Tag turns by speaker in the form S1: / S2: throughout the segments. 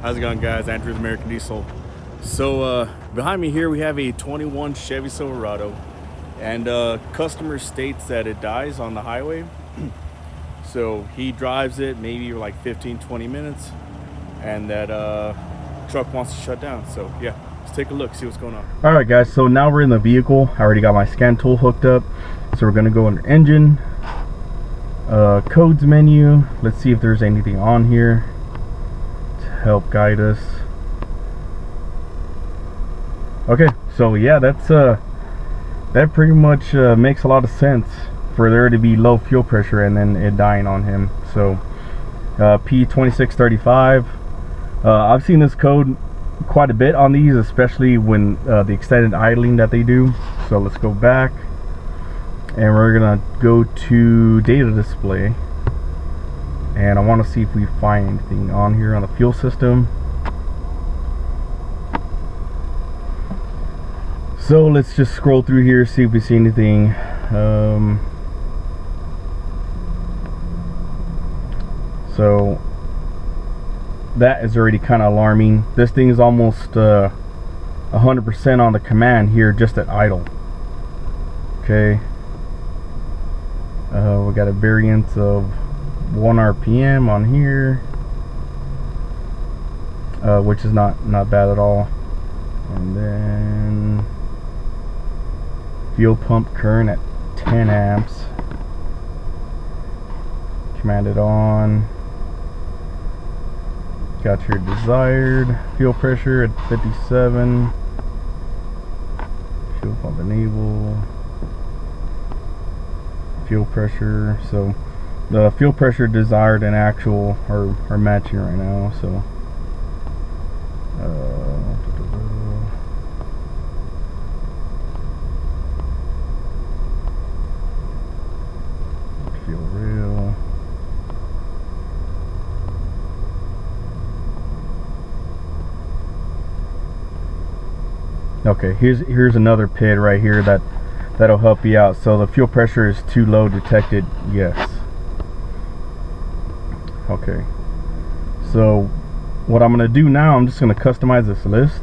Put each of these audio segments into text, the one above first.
S1: How's it going, guys? Andrew with American Diesel. So behind me here we have a 21 Chevy Silverado, and customer states that it dies on the highway. So he drives it maybe like 15-20 minutes, and that truck wants to shut down. So yeah, let's take a look, see what's going on. All right, guys, so now we're in the vehicle. I already got my scan tool hooked up, so we're gonna go under engine, codes menu. Let's see if there's anything on here to help guide us. Okay, so yeah, that's that pretty much makes a lot of sense for there to be low fuel pressure and then it dying on him. So P2635, I've seen this code quite a bit on these, especially when the extended idling that they do. So let's go back and we're gonna go to data display, and I want to see if we find anything on here on the fuel system. So let's just scroll through here, see if we see anything. So that is already kind of alarming. This thing is almost 100% on the command here, just at idle. Okay. We got a variance of 1 RPM on here, which is not bad at all. And then fuel pump current at 10 amps. Commanded on. Got your desired fuel pressure at 57. Fuel pump enable. Fuel pressure. So the fuel pressure desired and actual are matching right now. So fuel real. Okay, here's another PID right here that'll help you out. So the fuel pressure is too low, detected, yes. Okay, so what I'm gonna do now, I'm just gonna customize this list.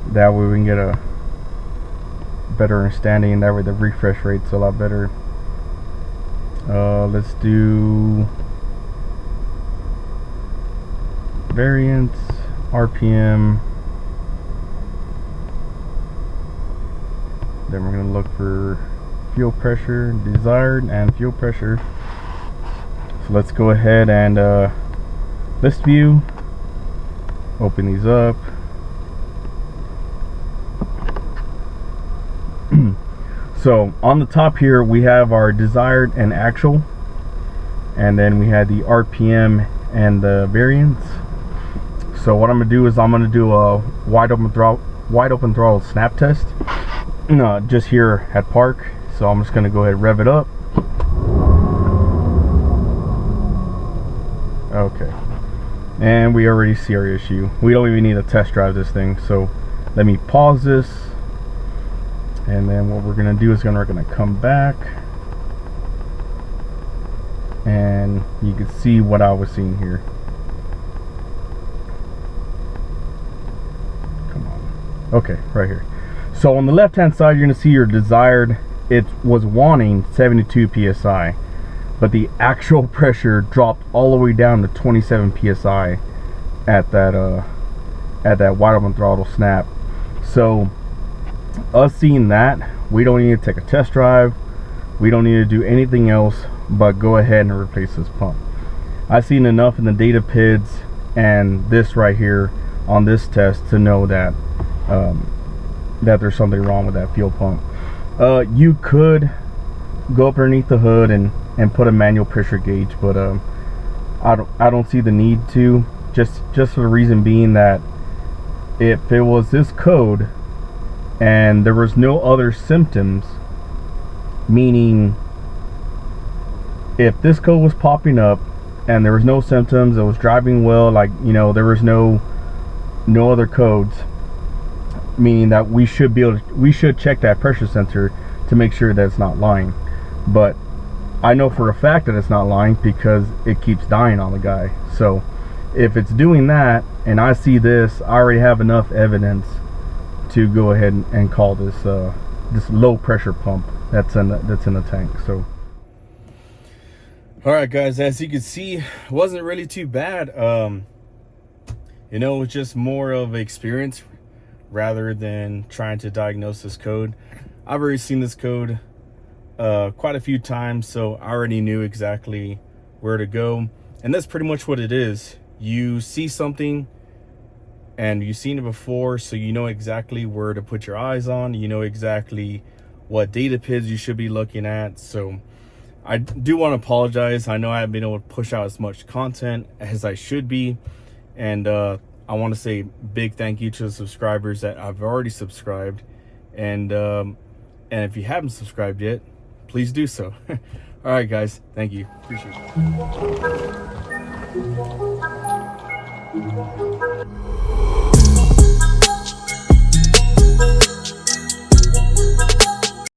S1: That way we can get a better understanding, and that way the refresh rate's a lot better. Let's do variance, RPM. Then we're gonna look for fuel pressure, desired, and fuel pressure. So let's go ahead and list view. Open these up. So on the top here we have our desired and actual, and then we had the RPM and the variance. So what I'm gonna do is I'm gonna do a wide open throttle snap test. No, just here at park. So I'm just gonna go ahead and rev it up. Okay, and we already see our issue. We don't even need to test drive this thing. So let me pause this, and then what we're gonna do is we're gonna come back, and you can see what I was seeing here. Come on. Okay, right here. So on the left hand side you're gonna see your desired, it was wanting 72 psi, but the actual pressure dropped all the way down to 27 psi at that wide open throttle snap. So us seeing that, we don't need to take a test drive, we don't need to do anything else but go ahead and replace this pump. I've seen enough in the data PIDs and this right here on this test to know that that there's something wrong with that fuel pump. You could go up underneath the hood and put a manual pressure gauge, but I don't see the need to, just for the reason being that if it was this code and there was no other symptoms, meaning if this code was popping up and there was no symptoms, it was driving well, like, you know, there was no other codes, meaning that we should check that pressure sensor to make sure that it's not lying. But I know for a fact that it's not lying because it keeps dying on the guy. So if it's doing that and I see this, I already have enough evidence to go ahead and call this this low pressure pump that's in the tank. So all right guys, as you can see, it wasn't really too bad. You know, it's just more of experience rather than trying to diagnose this code. I've already seen this code quite a few times, so I already knew exactly where to go. And that's pretty much what it is. You see something and you've seen it before, so you know exactly where to put your eyes on. You know exactly what data PIDs you should be looking at. So I do want to apologize. I know I haven't been able to push out as much content as I should be. And I want to say big thank you to the subscribers that I've already subscribed. And if you haven't subscribed yet, please do so. All right, guys. Thank you. Appreciate it.